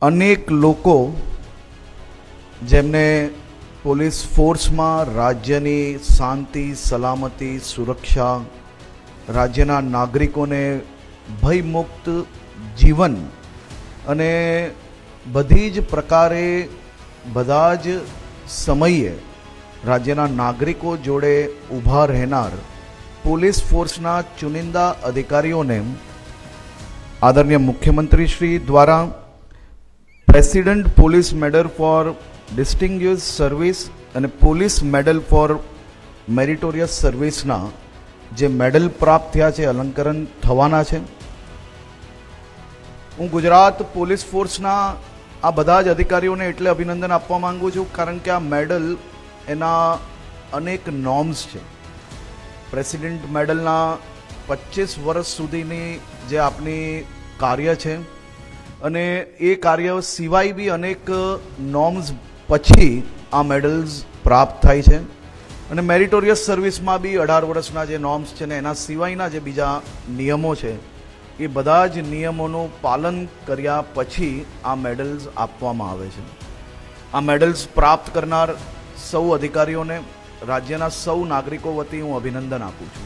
અનેક લોકો જેમને પોલીસ ફોર્સમાં રાજ્યની શાંતિ, સલામતી, સુરક્ષા, રાજ્યના નાગરિકોને ભયમુક્ત જીવન અને બધી જ પ્રકારે બધા જ સમયે રાજ્યના નાગરિકો જોડે ઊભા રહેનાર પોલીસ ફોર્સના ચુનિંદા અધિકારીઓને આદરણીય મુખ્યમંત્રી શ્રી દ્વારા president police medal four distinguish service અને પોલીસ મેડલ ફોર મેરિટોરિયસ સર્વિસના જે મેડલ પ્રાપ્ત થયા છે, અલંકરણ થવાના છે. હું ગુજરાત પોલીસ ફોર્સના આ બધા જ અધિકારીઓને એટલે અભિનંદન આપવા માંગુ છું કારણ કે આ મેડલ એના અનેક નોર્મ્સ છે. પ્રેસિડેન્ટ મેડલના 25 વર્ષ સુધીની જે આપની કાર્ય છે અને એ કાર્ય સિવાય બી અનેક નોર્મ્સ પછી આ મેડલ્સ પ્રાપ્ત થાય છે અને મેરિટોરિયસ સર્વિસમાં બી 18 વર્ષના જે નોર્મ્સ છે ને એના સિવાયના જે બીજા નિયમો છે એ બધા જ નિયમોનું પાલન કર્યા પછી આ મેડલ્સ આપવામાં આવે છે. આ મેડલ્સ પ્રાપ્ત કરનાર સૌ અધિકારીઓને રાજ્યના સૌ નાગરિકો વતી હું અભિનંદન આપું છું.